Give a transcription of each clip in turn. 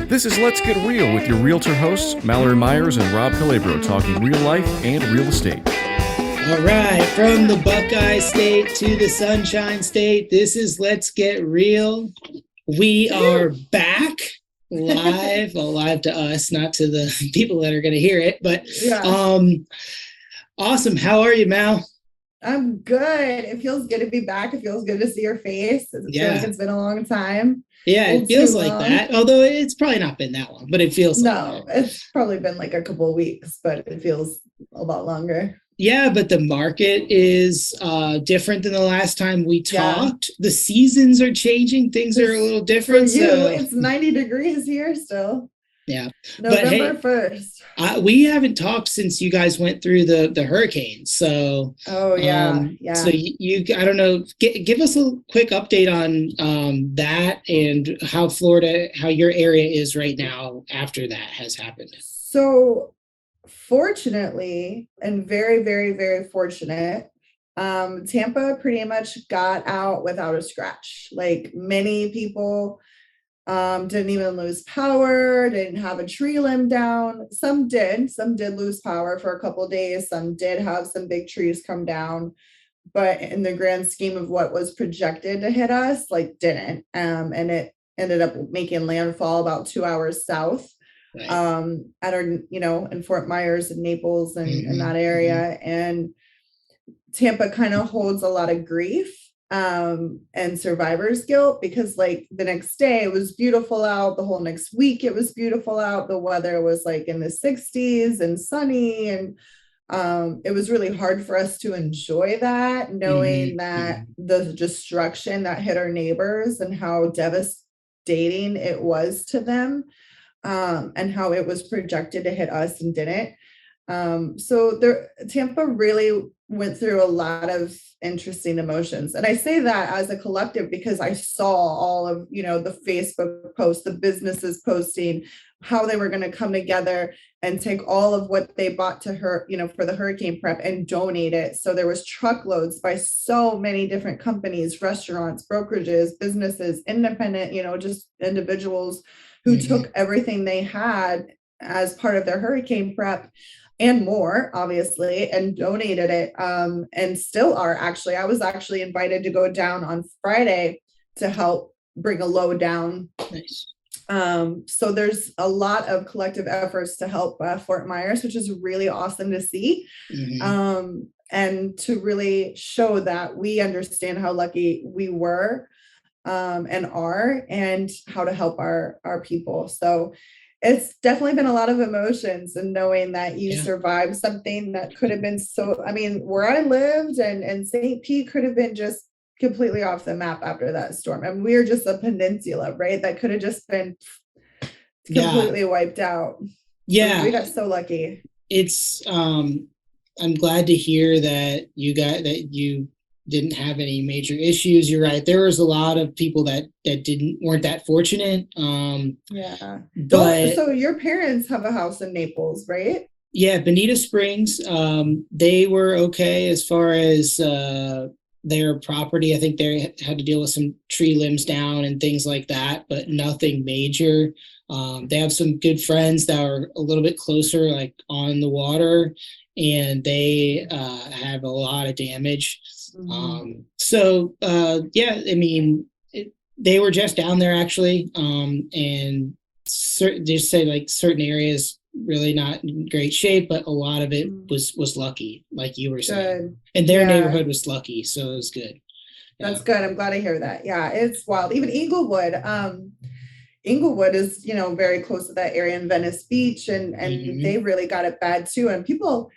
This is Let's Get Real with your realtor hosts, Mallory Myers and Rob Calabro, talking real life and real estate. All right, from the Buckeye State to the Sunshine State, this is Let's Get Real. We are back live, well, live to us, not to the people that are going to hear it, but awesome. How are you, Mal? I'm good. It feels good to be back. It feels good to see your face. It feels like it's been a long time. Yeah, it feels like that. Although it's probably not been that long, but it feels like that. It's probably been like a couple of weeks, but it feels a lot longer. Yeah, but the market is different than the last time we talked. Yeah. The seasons are changing. Things are a little different. For you, it's 90 degrees here still. Yeah. November 1st. We haven't talked since you guys went through the hurricane. So yeah. So you I don't know, give us a quick update on that and how your area is right now after that has happened. So fortunately, and very, very, very fortunate, Tampa pretty much got out without a scratch. Like many people didn't even lose power, didn't have a tree limb down. Some did lose power for a couple of days. Some did have some big trees come down, but in the grand scheme of what was projected to hit us, like didn't. And it ended up making landfall about 2 hours south. Right. At our, in Fort Myers and Naples and in that area. And Tampa kind of holds a lot of grief and survivor's guilt because like the next day it was beautiful out. The whole next week it was beautiful out. The weather was like in the 60s and sunny. And it was really hard for us to enjoy that, knowing that the destruction that hit our neighbors and how devastating it was to them. And how it was projected to hit us and didn't. So Tampa really went through a lot of interesting emotions. And I say that as a collective because I saw all of, the Facebook posts, the businesses posting how they were going to come together and take all of what they bought to her, for the hurricane prep and donate it. So there was truckloads by so many different companies, restaurants, brokerages, businesses, independent, just individuals who took everything they had as part of their hurricane prep and more, obviously, and donated it, and still are actually. I was actually invited to go down on Friday to help bring a load down. Nice. So there's a lot of collective efforts to help Fort Myers, which is really awesome to see. And to really show that we understand how lucky we were and are, and how to help our people. So it's definitely been a lot of emotions, and knowing that you survived something that could have been where I lived and St. Pete could have been just completely off the map after that storm. And we're just a peninsula, right? That could have just been completely wiped out. Yeah. So we got so lucky. It's, I'm glad to hear that you didn't have any major issues. You're right. There was a lot of people that weren't that fortunate. But so your parents have a house in Naples, right? Yeah, Bonita Springs. They were okay as far as their property. I think they had to deal with some tree limbs down and things like that, but nothing major. They have some good friends that are a little bit closer, like on the water, and they have a lot of damage. They were just down there actually, and just say like certain areas really not in great shape, but a lot of it was lucky, like you were saying. And their neighborhood was lucky, so it was good. That's good. I'm glad to hear that. Yeah, it's wild. Even Inglewood. Inglewood is, very close to that area in Venice Beach, and they really got it bad too. And people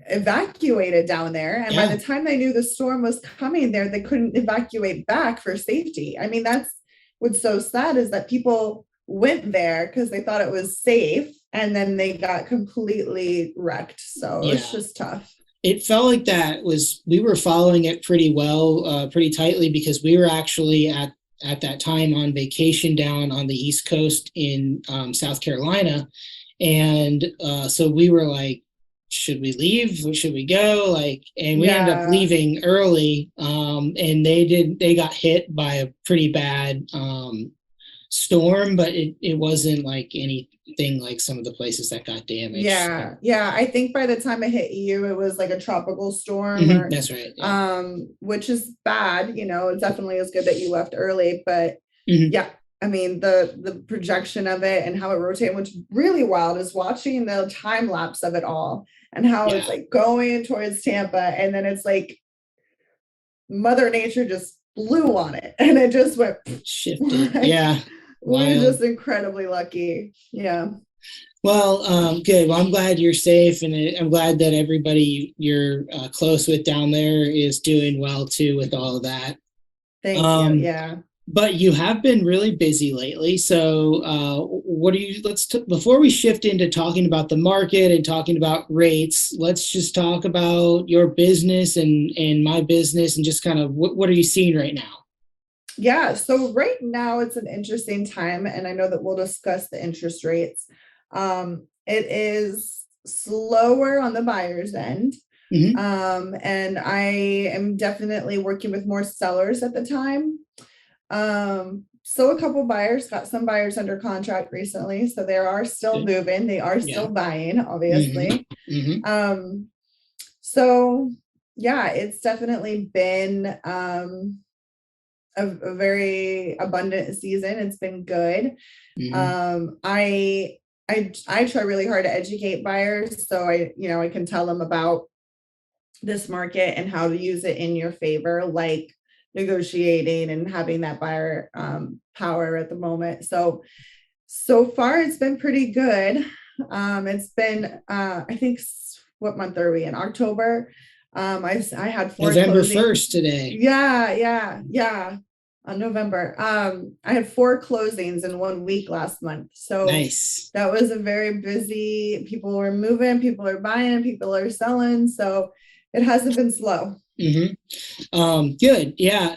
evacuated down there, and by the time they knew the storm was coming there, they couldn't evacuate back for safety. I mean, that's what's so sad, is that people went there because they thought it was safe, and then they got completely wrecked. So it's just tough. It felt like we were following it pretty well, pretty tightly, because we were actually at that time on vacation down on the East Coast in South Carolina. And so we were like, should we leave? Should we go? And we ended up leaving early. And they got hit by a pretty bad storm, but it wasn't like anything like some of the places that got damaged. Yeah. I think by the time it hit you, it was like a tropical storm, or That's right. Yeah. Which is bad. You know, it definitely is good that you left early, but Mhm. yeah. I mean, the projection of it and how it rotated, what's really wild is watching the time lapse of it all and how it's Yeah. like going towards Tampa, and then it's like Mother Nature just blew on it and it just went Shifted. like, Yeah. we're Wild. just incredibly lucky. Yeah. Well, good. Well, I'm glad you're safe, and I'm glad that everybody you're close with down there is doing well too with all of that. Thank you. Um, Yeah. but you have been really busy lately. So, what do you? Before we shift into talking about the market and talking about rates, let's just talk about your business and my business, and just kind of what are you seeing right now? Yeah. So right now it's an interesting time, and I know that we'll discuss the interest rates. It is slower on the buyer's end. Mhm. And I am definitely working with more sellers at the time. So a couple buyers, got some buyers under contract recently, so they are still Good. moving, they are Yeah. still buying, Mhm. obviously. Mhm. So yeah, it's definitely been a very abundant season. It's been good. Mhm. I try really hard to educate buyers, so I can tell them about this market and how to use it in your favor, like negotiating and having that buyer power at the moment. So far it's been pretty good. It's been I think, what month are we in? October. I had 4 November closings. 1st today. Yeah. On November. I had 4 closings in 1 week last month. So Nice. that was a very busy, people were moving, people are buying, people are selling. So it hasn't been slow. Good. Yeah.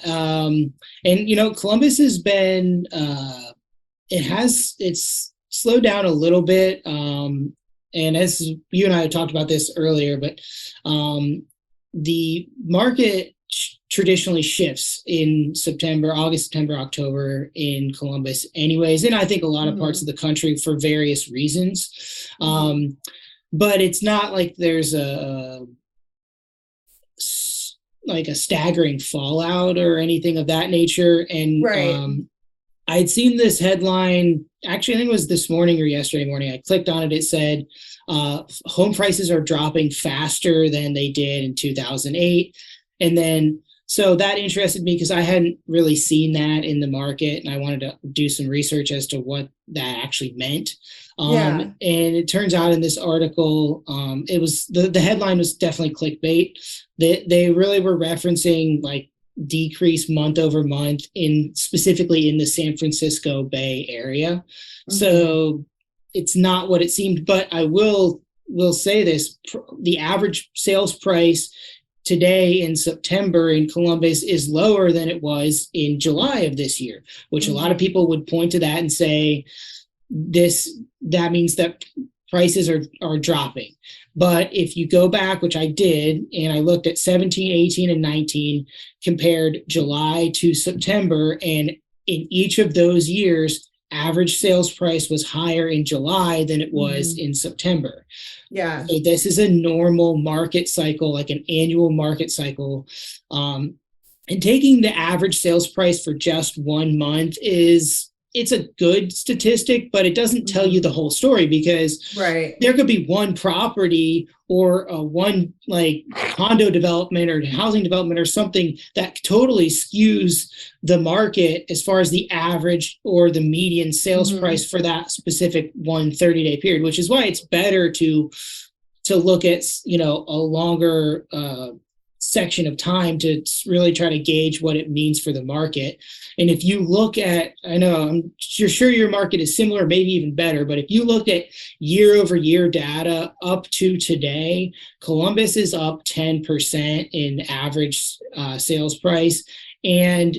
And Columbus has been it's slowed down a little bit. And as you and I talked about this earlier, but the market traditionally shifts in August, September, October in Columbus anyways. And I think a lot of parts of the country for various reasons. But it's not like there's like a staggering fallout or anything of that nature. And Right. I'd seen this headline, actually, I think it was this morning or yesterday morning. I clicked on it. It said home prices are dropping faster than they did in 2008. And then, so that interested me because I hadn't really seen that in the market, and I wanted to do some research as to what that actually meant. Yeah. And it turns out in this article, it was the headline was definitely clickbait. They really were referencing like decrease month over month specifically in the San Francisco Bay Area. So it's not what it seemed, but I will say this: the average sales price today in September in Columbus is lower than it was in July of this year, which a lot of people would point to that and say that means that prices are dropping. But if you go back, which I did, and I looked at 17, 18, and 19, compared July to September, and in each of those years, average sales price was higher in July than it was in September. Yeah. So this is a normal market cycle, like an annual market cycle. And taking the average sales price for just 1 month it's a good statistic, but it doesn't tell you the whole story, because there could be one property or one like condo development or housing development or something that totally skews the market as far as the average or the median sales price for that specific 30-day period, which is why it's better to look at a longer section of time to really try to gauge what it means for the market. And if you look at, I know I'm sure your market is similar, maybe even better, but if you look at year over year data up to today, Columbus is up 10% in average sales price, and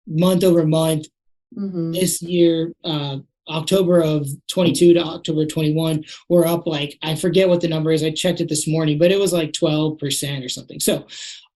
month over month this year, October of 22 to October 21, we're up like, I forget what the number is. I checked it this morning, but it was like 12% or something. So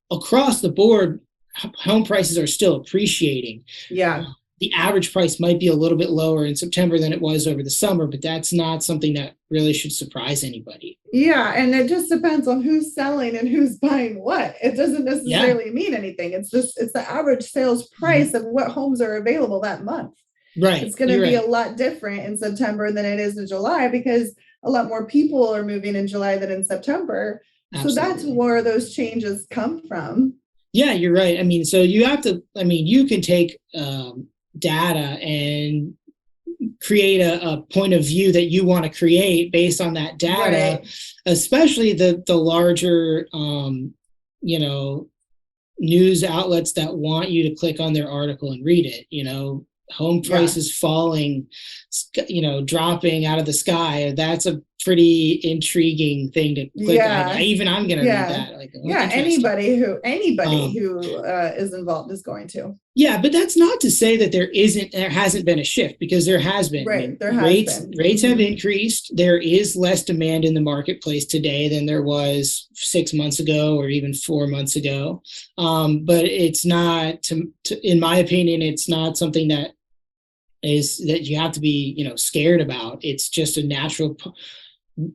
across the board, home prices are still appreciating. Yeah. the average price might be a little bit lower in September than it was over the summer, but that's not something that really should surprise anybody. Yeah, and it just depends on who's selling and who's buying what. It doesn't necessarily mean anything. It's the average sales price of what homes are available that month. Right. It's going to be a lot different in September than it is in July, because a lot more people are moving in July than in September. Absolutely. So that's where those changes come from. Yeah, you're right. I mean, so you have to, I mean, you can take data and create a point of view that you want to create based on that data, right. Especially the larger, you know, news outlets that want you to click on their article and read it, you know, home prices falling, you know, dropping out of the sky. That's a pretty intriguing thing to click on. Even I'm going to read that. Like, anybody who is involved is going to. Yeah, but that's not to say that there hasn't been a shift, because there has been. Right, I mean, there has been. Rates have increased. There is less demand in the marketplace today than there was 6 months ago or even 4 months ago. But it's not, in my opinion, it's not something that you have to be, you know, scared about. It's just a natural.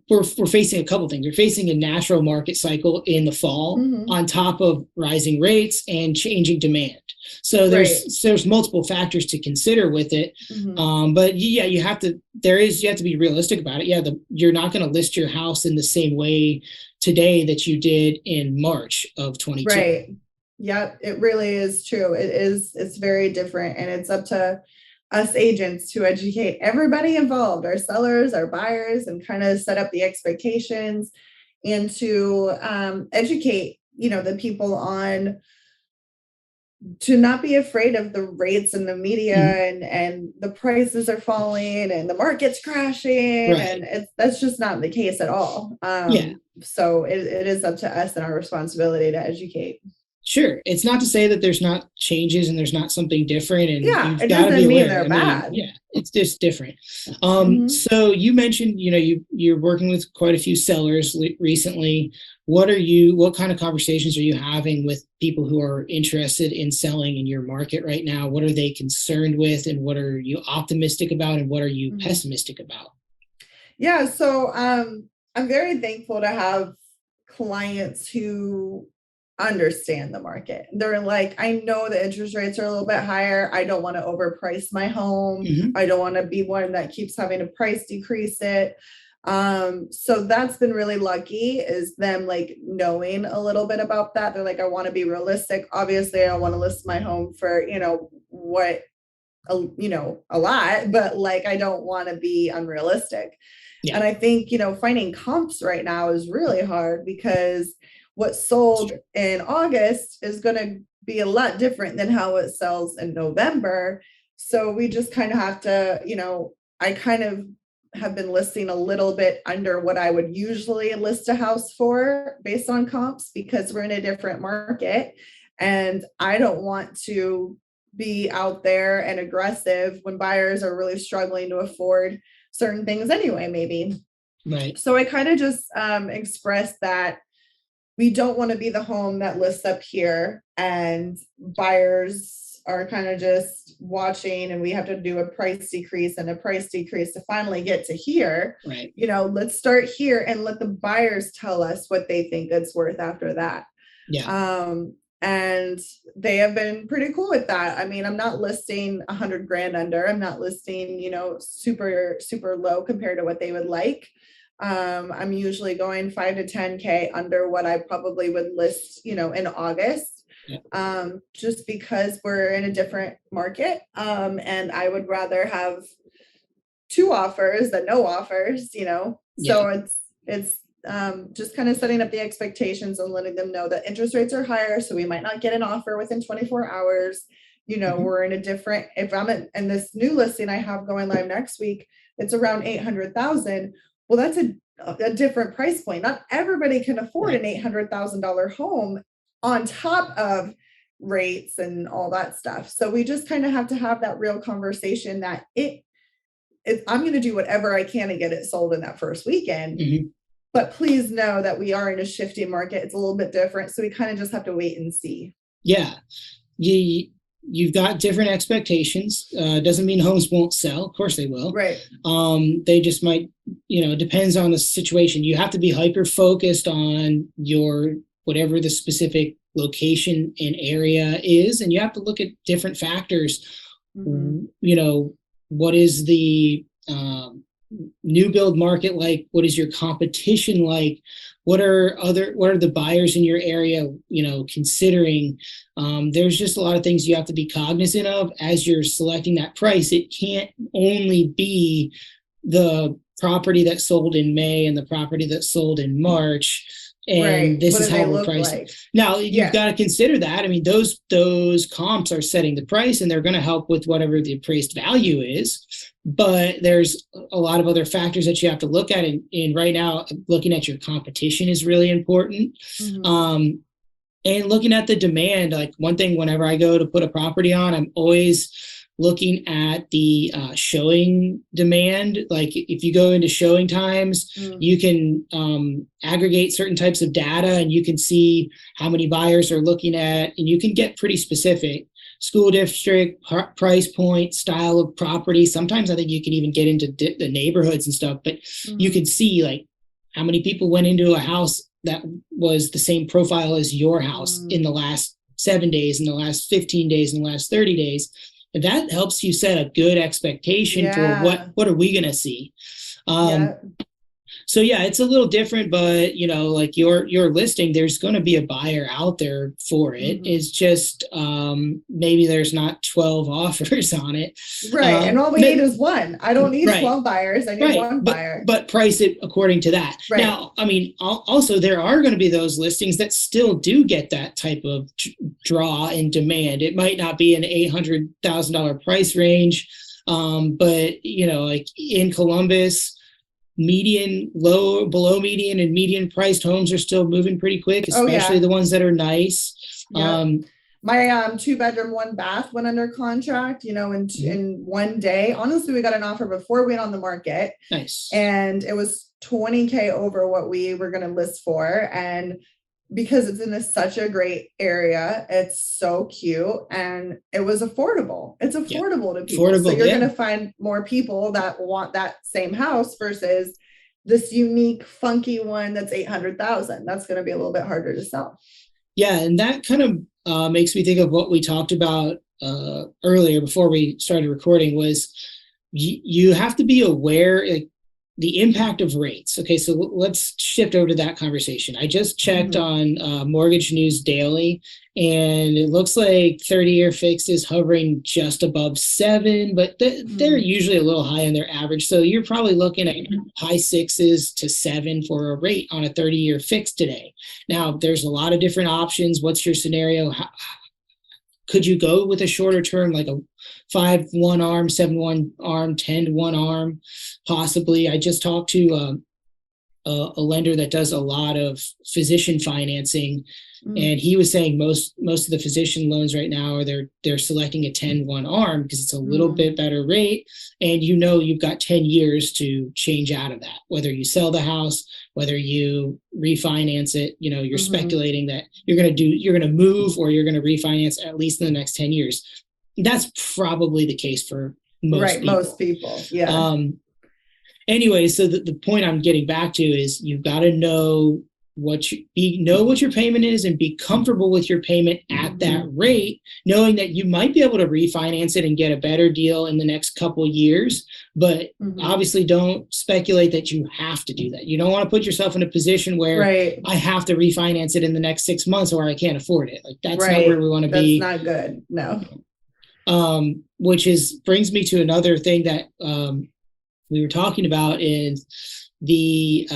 We're facing a couple things. We're facing a natural market cycle in the fall, on top of rising rates and changing demand. So there's multiple factors to consider with it. But yeah, you have to be realistic about it. Yeah, you're not going to list your house in the same way today that you did in March of 22. Right. Yep, it really is true. It's very different, and it's up to us agents to educate everybody involved, our sellers, our buyers, and kind of set up the expectations, and to educate, you know, the people on to not be afraid of the rates in the media and the prices are falling and the market's crashing. Right. And that's just not the case at all. So it is up to us and our responsibility to educate. Sure. It's not to say that there's not changes and there's not something different. And it doesn't mean they're bad. It's just different. So you mentioned, you know, you're working with quite a few sellers recently. What kind of conversations are you having with people who are interested in selling in your market right now? What are they concerned with, and what are you optimistic about, and what are you pessimistic about? Yeah. So I'm very thankful to have clients who understand the market. They're like, I know the interest rates are a little bit higher. I don't want to overprice my home. I don't want to be one that keeps having to price decrease it. So that's been really lucky, is them like knowing a little bit about that. They're like, I want to be realistic. Obviously, I don't want to list my home for, you know, a lot, but like, I don't want to be unrealistic. And I think, you know, finding comps right now is really hard, because what sold in August is going to be a lot different than how it sells in November. So we just kind of have to, you know, I kind of have been listing a little bit under what I would usually list a house for based on comps, because we're in a different market, and I don't want to be out there and aggressive when buyers are really struggling to afford certain things anyway, maybe. Right. So I kind of just expressed that we don't want to be the home that lists up here and buyers are kind of just watching, and we have to do a price decrease and a price decrease to finally get to here. Right. You know, let's start here and let the buyers tell us what they think it's worth after that. Yeah. And they have been pretty cool with that. I mean, I'm not listing $100,000 under. I'm not listing, you know, super, super low compared to what they would like. I'm usually going 5 to 10K under what I probably would list, you know, in August, just because we're in a different market. And I would rather have 2 offers than no offers, you know. So it's just kind of setting up the expectations and letting them know that interest rates are higher, so we might not get an offer within 24 hours. You know, we're in a different, if I'm in this new listing I have going live next week, it's around 800,000. Well, that's a different price point. Not everybody can afford an $800,000 home on top of rates and all that stuff. So we just kind of have to have that real conversation that I'm going to do whatever I can to get it sold in that first weekend. But please know that we are in a shifting market. It's a little bit different. So we kind of just have to wait and see. Yeah. you've got different expectations. Doesn't mean homes won't sell. Of course they will. Right. They just might, it depends on the situation. You have to be hyper focused on your whatever the specific location and area is, and you have to look at different factors. What is the new build market like? What is your competition like? What are the buyers in your area, considering? There's just a lot of things you have to be cognizant of as you're selecting that price. It can't only be the property that sold in May and the property that sold in March. And this is how we're pricing. Like? Now you've got to consider that. I mean, those comps are setting the price, and they're going to help with whatever the appraised value is. But there's a lot of other factors that you have to look at. And right now, looking at your competition is really important. And looking at the demand, like one thing, whenever I go to put a property on, I'm always looking at the showing demand. Like if you go into showing times, you can aggregate certain types of data, and you can see how many buyers are looking at, and you can get pretty specific. School district, price point, style of property. Sometimes I think you can even get into the neighborhoods and stuff, but you can see like how many people went into a house that was the same profile as your house in the last 7 days, in the last 15 days, in the last 30 days. And that helps you set a good expectation for what are we going to see. So yeah, it's a little different, but like your listing, there's going to be a buyer out there for it. It's just maybe there's not 12 offers on it. Right. And all we need is one. I don't need 12 buyers. I need one buyer. But price it according to that. Right. Now, I mean, also there are going to be those listings that still do get that type of draw and demand. It might not be an $800,000 price range, but like in Columbus, below median and median priced homes are still moving pretty quick, especially the ones that are nice. My 2-bedroom, 1-bath went under contract, in one day. Honestly, we got an offer before we went on the market. Nice. And it was $20,000 over what we were going to list for. And because it's in such a great area, it's so cute, and it was affordable. It's affordable to people. So you're going to find more people that want that same house versus this unique, funky one that's $800,000. That's going to be a little bit harder to sell. Yeah, and that kind of makes me think of what we talked about earlier before we started recording. Was you have to be aware. The impact of rates. Okay, so let's shift over to that conversation. I just checked on Mortgage News Daily, and it looks like 30-year fixed is hovering just above 7, but they're usually a little high on their average. So you're probably looking at high 6s to 7 for a rate on a 30-year fixed today. Now, there's a lot of different options. What's your scenario? Could you go with a shorter term, like a 5-1 arm, 7-1 arm, 10-1 arm? Possibly. I just talked to a lender that does a lot of physician financing, and he was saying most of the physician loans right now are they're selecting a 10-1 arm because it's a little bit better rate, and you've got 10 years to change out of that. Whether you sell the house, whether you refinance it, you're speculating that you're going to move or you're going to refinance at least in the next 10 years. That's probably the case for most people. Yeah. Anyway, so the point I'm getting back to is you've got to know what your payment is and be comfortable with your payment at that rate, knowing that you might be able to refinance it and get a better deal in the next couple years. But obviously don't speculate that you have to do that. You don't want to put yourself in a position where I have to refinance it in the next 6 months or I can't afford it. Like that's not where we want to be. That's not good. No. Which brings me to another thing that we were talking about is the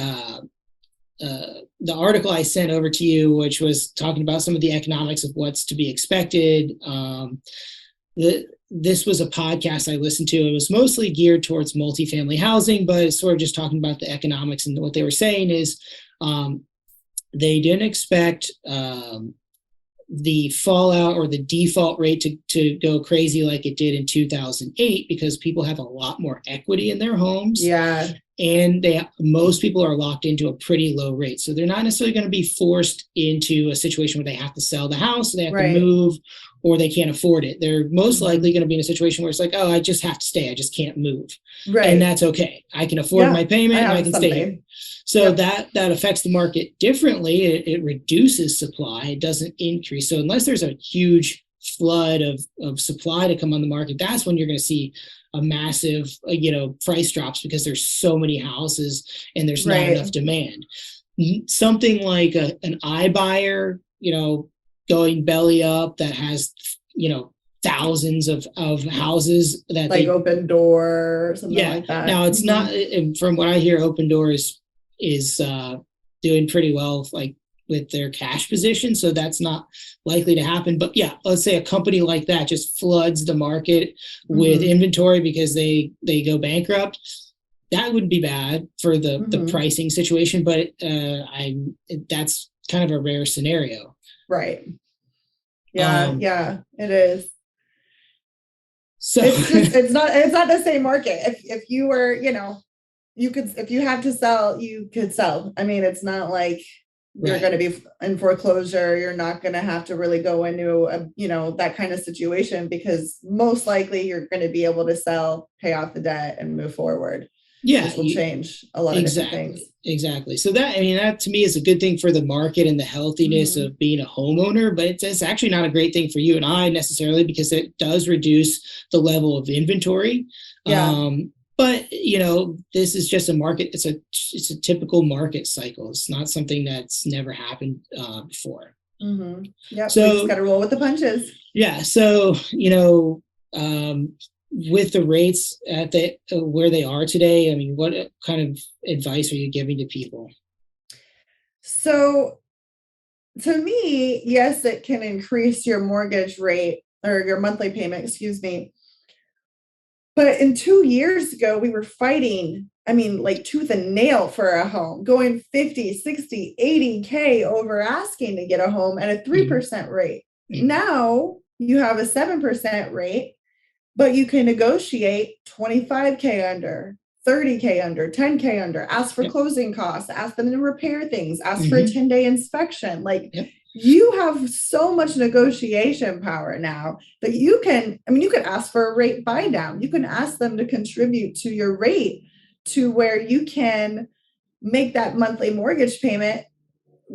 article I sent over to you, which was talking about some of the economics of what's to be expected. This was a podcast I listened to. It was mostly geared towards multifamily housing, but it's sort of just talking about the economics. And what they were saying is they didn't expect the fallout or the default rate to go crazy like it did in 2008 because people have a lot more equity in their homes. Yeah. and most people are locked into a pretty low rate. So they're not necessarily going to be forced into a situation where they have to sell the house, they have to move, or they can't afford it. They're most likely going to be in a situation where it's like, oh, I just have to stay. I just can't move. Right. And that's okay. I can afford my payment and I can stay here. So that affects the market differently. It reduces supply. It doesn't increase. So unless there's a huge flood of supply to come on the market, that's when you're going to see a massive, price drops, because there's so many houses and there's not enough demand. Something like an iBuyer, going belly up, that has, thousands of houses that like Open Door or something like that. Now it's not, from what I hear, Open Door is doing pretty well, like with their cash position. So that's not likely to happen. But yeah, let's say a company like that just floods the market with inventory because they go bankrupt. That wouldn't be bad for the pricing situation, but that's kind of a rare scenario. Right. Yeah, it is. So it's not the same market. If you were, if you had to sell, you could sell. I mean, it's not like you're going to be in foreclosure. You're not going to have to really go into that kind of situation, because most likely you're going to be able to sell, pay off the debt, and move forward. Yeah, which will change a lot of different things. Exactly. So that to me is a good thing for the market and the healthiness of being a homeowner, but it's actually not a great thing for you and I necessarily, because it does reduce the level of inventory. Yeah. But this is just a market. It's a typical market cycle. It's not something that's never happened before. Yeah. So we just got to roll with the punches. Yeah. So with the rates at where they are today, I mean, what kind of advice are you giving to people? So to me, yes, it can increase your mortgage rate or your monthly payment, excuse me. But 2 years ago, we were fighting, like tooth and nail for a home, going 50, 60, 80K over asking to get a home at a 3% rate. Now you have a 7% rate, but you can negotiate 25K under, 30K under, 10K under, ask for closing costs, ask them to repair things, ask for a 10-day inspection. You have so much negotiation power now that you can ask for a rate buy down. You can ask them to contribute to your rate to where you can make that monthly mortgage payment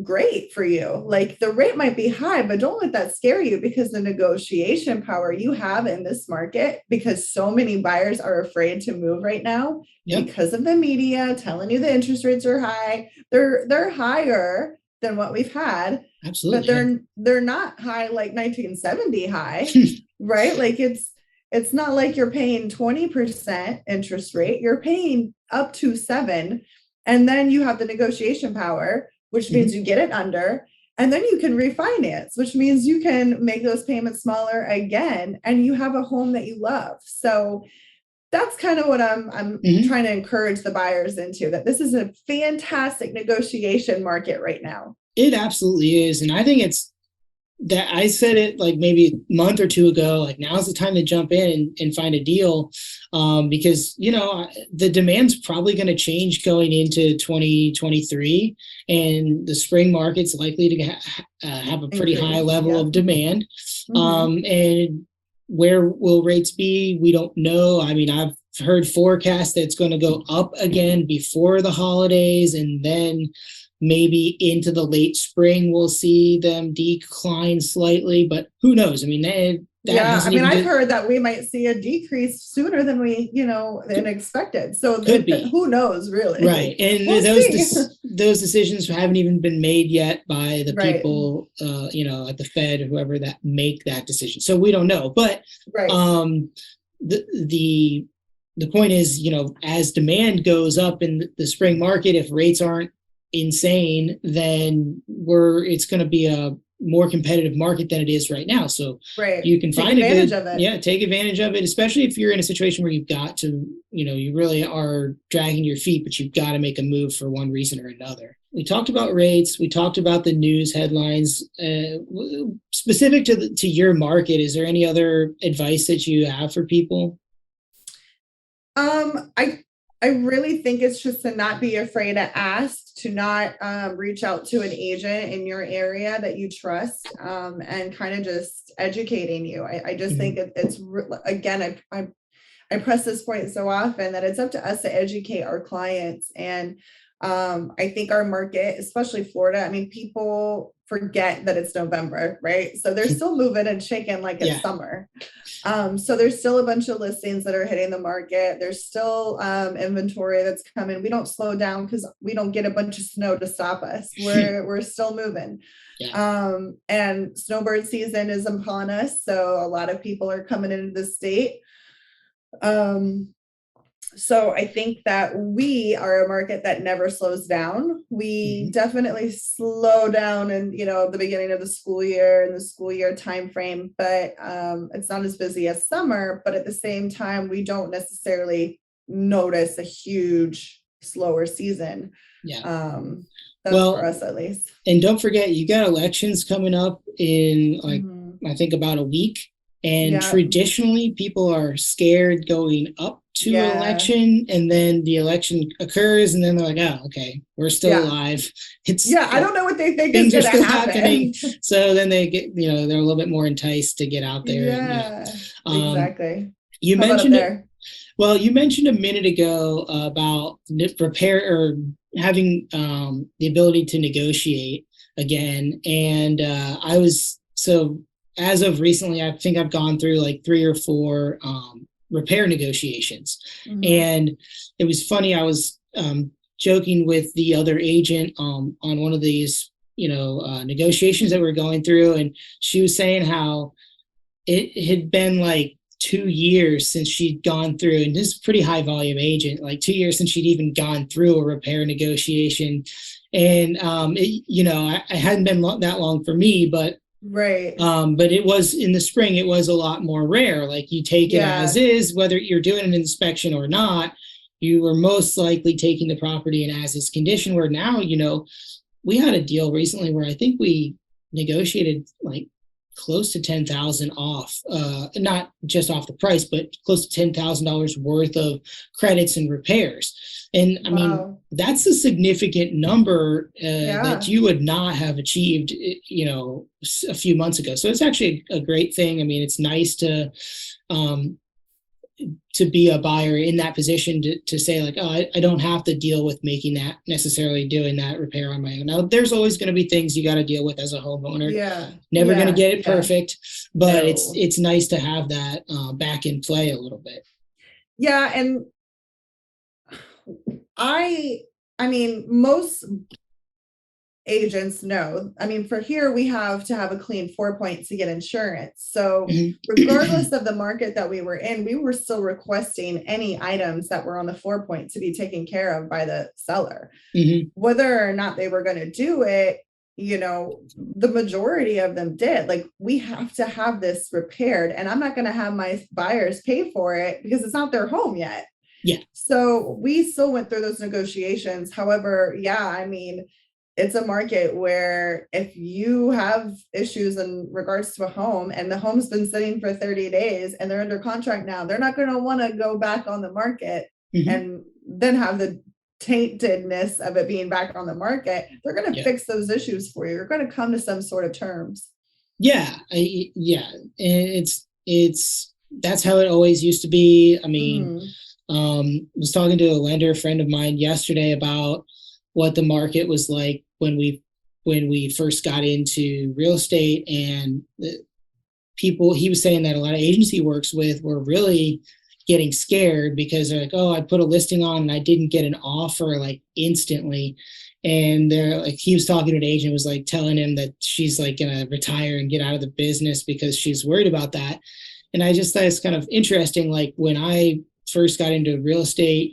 great for you. Like, the rate might be high, but don't let that scare you, because the negotiation power you have in this market, because so many buyers are afraid to move right now because of the media telling you the interest rates are high. They're higher than what we've had. Absolutely. But they're not high like 1970 high, right? Like, it's not like you're paying 20% interest rate. You're paying up to 7%. And then you have the negotiation power, which means you get it under, and then you can refinance, which means you can make those payments smaller again, and you have a home that you love. So that's kind of what I'm trying to encourage the buyers into, that this is a fantastic negotiation market right now. It absolutely is. And I think it's that I said it like maybe a month or two ago, like, now's the time to jump in and find a deal, because, the demand's probably going to change going into 2023, and the spring market's likely to have a pretty high level of demand. And where will rates be? We don't know. I mean, I've heard forecasts that it's going to go up again before the holidays, and then maybe into the late spring we'll see them decline slightly, but who knows? I mean, I've heard that we might see a decrease sooner than we, than expected. So who knows, really? Right. And those decisions haven't even been made yet by the people, at the Fed or whoever that make that decision. So we don't know. But the point is, as demand goes up in the spring market, if rates aren't insane, then it's going to be a more competitive market than it is right now. So you can take advantage of it, especially if you're in a situation where you've got to, you really are dragging your feet, but you've got to make a move for one reason or another. We talked about rates. We talked about the news headlines. Specific to your market, is there any other advice that you have for people? I really think it's just to not be afraid to ask, to not reach out to an agent in your area that you trust, and kind of just educating you. I just think again, I press this point so often that it's up to us to educate our clients. And I think our market, especially Florida, I mean, people forget that it's November, right? So they're still moving and shaking like it's summer. So there's still a bunch of listings that are hitting the market. There's still inventory that's coming. We don't slow down because we don't get a bunch of snow to stop us. We're still moving. And snowbird season is upon us. So a lot of people are coming into the state. So I think that we are a market that never slows down. We definitely slow down in, the beginning of the school year and the school year timeframe, but it's not as busy as summer. But at the same time, we don't necessarily notice a huge slower season. That's for us at least. And don't forget, you got elections coming up in I think about a week. And traditionally, people are scared going up to election, and then the election occurs, and then they're like, "Oh, okay, we're still alive." I don't know what they think is going to happen. So then they get, they're a little bit more enticed to get out there. Exactly. You mentioned it. Well, you mentioned a minute ago about repair or having the ability to negotiate again, and as of recently, I think I've gone through like 3 or 4 repair negotiations. And it was funny. I was joking with the other agent on one of these, negotiations that we're going through. And she was saying how it had been like 2 years since she'd gone through, and this is a pretty high volume agent, like 2 years since she'd even gone through a repair negotiation. And, I hadn't been that long for me, but but it was in the spring, it was a lot more rare. Like you take it as is, whether you're doing an inspection or not, you were most likely taking the property in as is condition, where now, we had a deal recently where I think we negotiated like close to $10,000 off, not just off the price, but close to $10,000 worth of credits and repairs. And I mean, that's a significant number that you would not have achieved, a few months ago. So it's actually a great thing. I mean, it's nice to be a buyer in that position to say like, oh, I don't have to deal with necessarily doing that repair on my own. Now, there's always going to be things you got to deal with as a homeowner. Never going to get it perfect, but it's nice to have that back in play a little bit. Yeah. And I mean, most agents know, for here, we have to have a clean 4-point to get insurance. So regardless of the market that we were in, we were still requesting any items that were on the 4-point to be taken care of by the seller. Whether or not they were going to do it, the majority of them did. Like, we have to have this repaired, and I'm not going to have my buyers pay for it because it's not their home yet. So we still went through those negotiations. However, it's a market where if you have issues in regards to a home and the home's been sitting for 30 days and they're under contract now, they're not going to want to go back on the market and then have the taintedness of it being back on the market. They're going to fix those issues for you. You're going to come to some sort of terms. It's that's how it always used to be. I mean, was talking to a lender friend of mine yesterday about what the market was like when we first got into real estate, and he was saying that a lot of agents he works with were really getting scared because they're like, oh, I put a listing on and I didn't get an offer like instantly. And they're like, he was talking to an agent, was like telling him that she's like gonna retire and get out of the business because she's worried about that. And I just thought it's kind of interesting. Like, when I first got into real estate,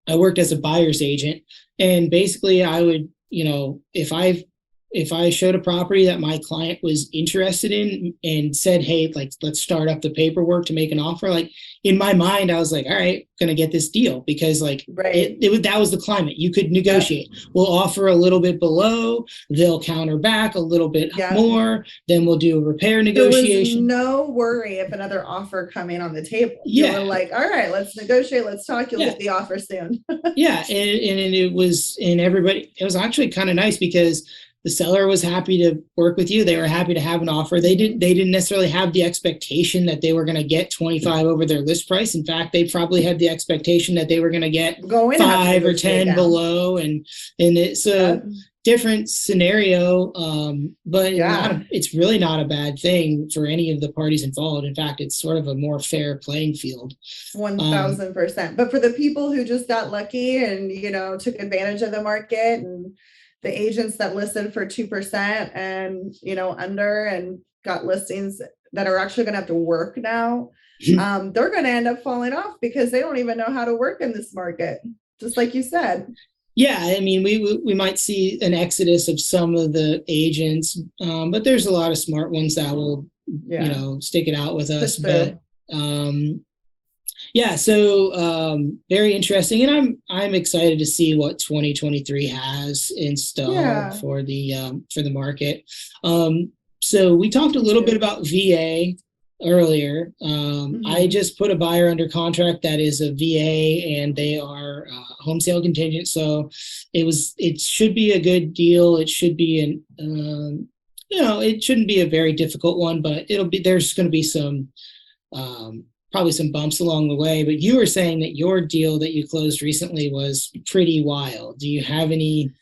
I worked as a buyer's agent, and basically I would, if I if I showed a property that my client was interested in and said, hey, like, let's start up the paperwork to make an offer, like in my mind, I was like, all right, gonna get this deal, because like Right. that was the climate. You could negotiate. We'll offer a little bit below, they'll counter back a little bit more, then we'll do a repair negotiation. There was no worry if another offer coming on the table. Yeah. You were like, all right, let's negotiate, let's talk, you'll get the offer soon. Yeah. And it was, and everybody, it was actually kind of nice because the seller was happy to work with you. They were happy to have an offer. They didn't necessarily have the expectation that they were going to get 25 over their list price. In fact, they probably had the expectation that they were going to get 5 or 10 below. And so different scenario, but it's really not a bad thing for any of the parties involved. In fact, it's sort of a more fair playing field. 1000%. But for the people who just got lucky and, took advantage of the market, and the agents that listed for 2% and, under, and got listings that are actually going to have to work now, they're going to end up falling off because they don't even know how to work in this market, just like you said. Yeah, I mean, we might see an exodus of some of the agents, but there's a lot of smart ones that will, stick it out with us. But so very interesting, and I'm excited to see what 2023 has in store for the market. So we talked a little bit about VA earlier. I just put a buyer under contract that is a VA, and they are home sale contingent. So it should be a good deal. It should be it shouldn't be a very difficult one, but there's going to be some probably some bumps along the way. But you were saying that your deal that you closed recently was pretty wild. Do you have anything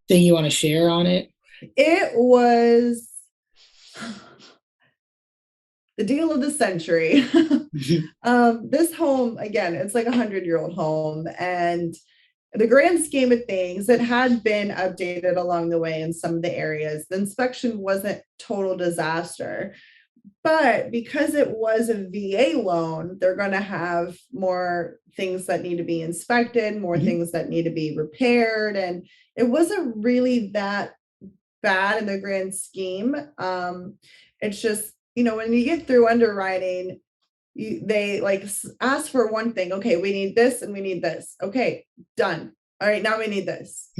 you want to share on it? It was the deal of the century. This home, again, it's like 100-year-old home, and the grand scheme of things, it had been updated along the way in some of the areas. The inspection wasn't total disaster, but because it was a VA loan, they're going to have more things that need to be inspected, more things that need to be repaired, and it wasn't really that bad in the grand scheme. It's just, when you get through underwriting, they like ask for one thing. Okay, we need this and we need this. Okay, done. All right, now we need this.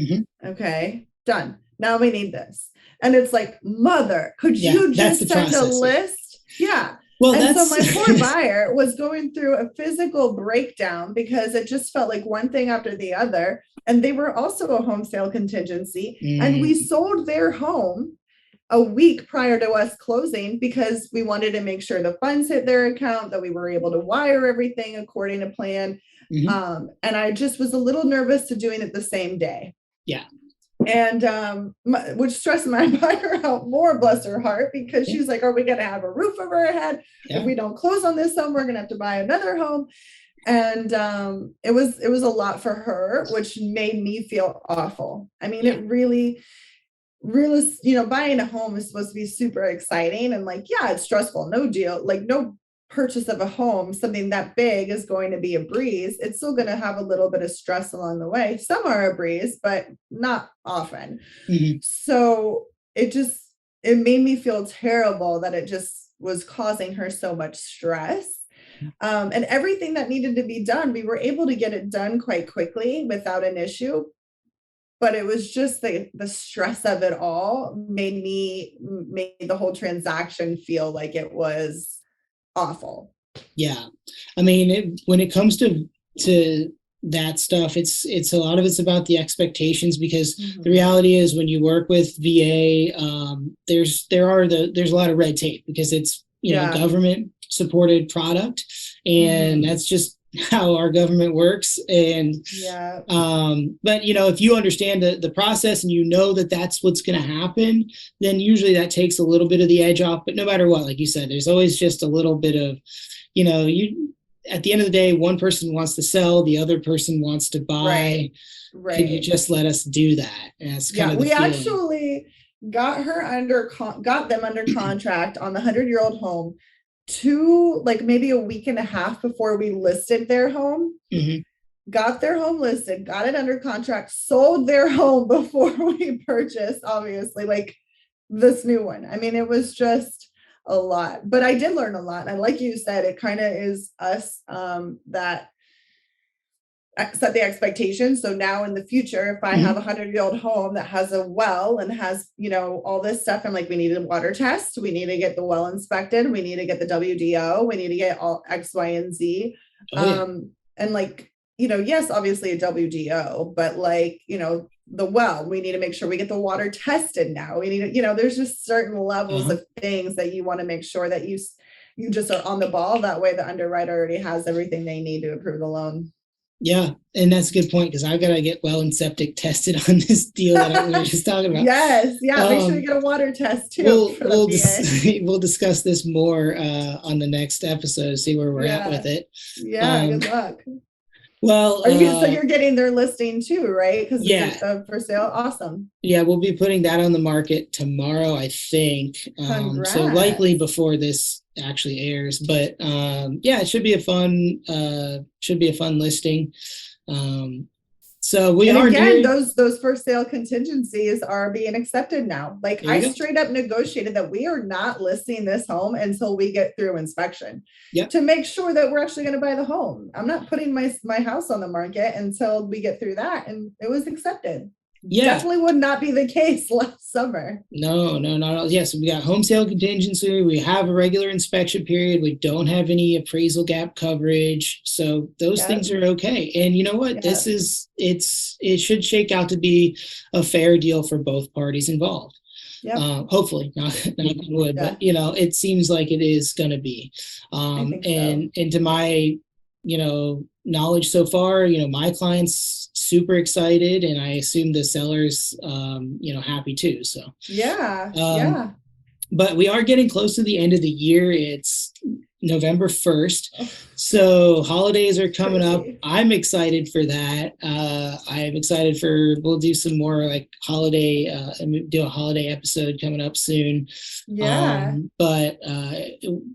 Okay, done. Now we need this. And it's like, mother, could you just send a list? Yeah. Well, and so my poor buyer was going through a physical breakdown because it just felt like one thing after the other. And they were also a home sale contingency. And we sold their home a week prior to us closing because we wanted to make sure the funds hit their account, that we were able to wire everything according to plan. And I just was a little nervous to doing it the same day. Yeah. And which stressed my buyer out more, bless her heart, because she's like, are we going to have a roof over our head? If we don't close on this home, we're going to have to buy another home. And it was a lot for her, which made me feel awful. I mean, it really, buying a home is supposed to be super exciting, and like, it's stressful. No deal, like no purchase of a home, something that big, is going to be a breeze. It's still going to have a little bit of stress along the way. Some are a breeze, but not often. So it made me feel terrible that it just was causing her so much stress. And everything that needed to be done, we were able to get it done quite quickly without an issue. But it was just the stress of it all made the whole transaction feel like it was awful. Yeah. I mean, when it comes to that stuff, it's a lot of it's about the expectations, because the reality is when you work with VA, there's a lot of red tape because it's, government supported product, and that's just how our government works. And but if you understand the process and that that's what's going to happen, then usually that takes a little bit of the edge off. But no matter what, like you said, there's always just a little bit of, at the end of the day, one person wants to sell, the other person wants to buy. Right. Could you just let us do that? And that's kind of the feeling. Actually got them under contract on the 100-year-old home maybe a week and a half before we listed their home. got their home listed, got it under contract, sold their home before we purchased, obviously, like this new one. I mean, it was just a lot, but I did learn a lot. And like you said, it kind of is us that set the expectation. So now in the future, if I have a 100-year-old home that has a well and has, all this stuff, I'm like, we need a water test. We need to get the well inspected. We need to get the WDO. We need to get all X, Y, and Z. And like, yes, obviously a WDO, but like, the well, we need to make sure we get the water tested now. We need to, there's just certain levels of things that you want to make sure that you just are on the ball. That way the underwriter already has everything they need to approve the loan. Yeah, and that's a good point because I've got to get well and septic tested on this deal that we were just talking about. Yes, yeah, make sure you get a water test too. We'll discuss this more on the next episode, see where we're at with it. Yeah, good luck. Well, so you're getting their listing too, right? Because it's for sale. Awesome. Yeah, we'll be putting that on the market tomorrow, I think. So likely before this actually airs, but it should be a fun listing. So we are again, those for sale contingencies are being accepted now. Like I straight up negotiated that we are not listing this home until we get through inspection to make sure that we're actually going to buy the home. I'm not putting my house on the market until we get through that. And it was accepted. Definitely would not be the case last summer. No, not at all. Yes, we got home sale contingency. We have a regular inspection period. We don't have any appraisal gap coverage. So those things are okay. And you know what? It should shake out to be a fair deal for both parties involved. Hopefully, not would, but it seems like it is going to be. And to my, knowledge so far, my clients super excited, and I assume the sellers, happy too. So but we are getting close to the end of the year. It's November 1st. So holidays are coming up. I'm excited for that. I'm excited we'll do some more like holiday, do a holiday episode coming up soon. But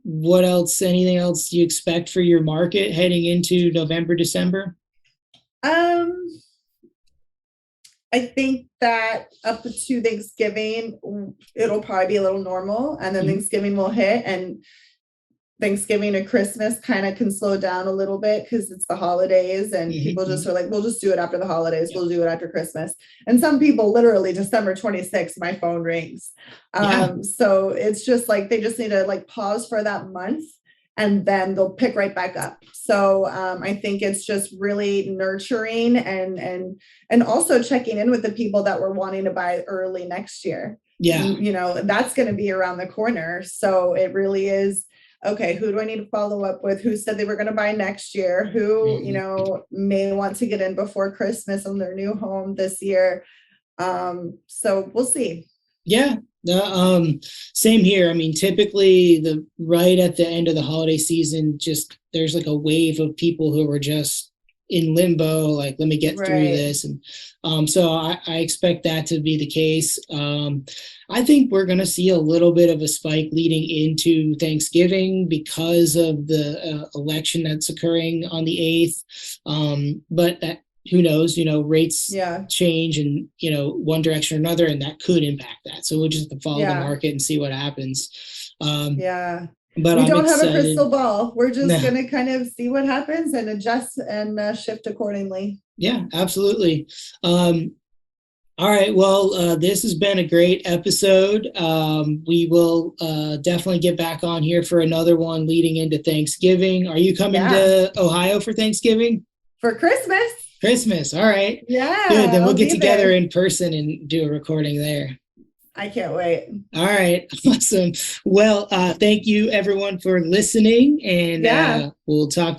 what else, anything else you expect for your market heading into November, December? I think that up to Thanksgiving, it'll probably be a little normal, and then Thanksgiving will hit, and Thanksgiving and Christmas kind of can slow down a little bit because it's the holidays, and people just are like, we'll just do it after the holidays. We'll do it after Christmas. And some people literally December 26th, my phone rings. So it's just like, they just need to like pause for that month, and then they'll pick right back up. So I think it's just really nurturing and also checking in with the people that were wanting to buy early next year. That's going to be around the corner. So it really is, okay, who do I need to follow up with? Who said they were going to buy next year? Who, may want to get in before Christmas on their new home this year. So we'll see. Yeah. Same here. I mean, typically right at the end of the holiday season, just there's like a wave of people who are just in limbo, like, let me get through this. And so I expect that to be the case. I think we're going to see a little bit of a spike leading into Thanksgiving because of the election that's occurring on the 8th. But that, who knows, rates change in, one direction or another, and that could impact that. So we'll just have to follow the market and see what happens. But we don't have a crystal ball. We're just going to kind of see what happens and adjust and shift accordingly. Yeah, absolutely. All right. Well, this has been a great episode. We will definitely get back on here for another one leading into Thanksgiving. Are you coming to Ohio for Thanksgiving? For Christmas. All right. Yeah. Good. Then we'll get together in person and do a recording there. I can't wait. All right. Awesome. Well, thank you everyone for listening, and we'll talk to you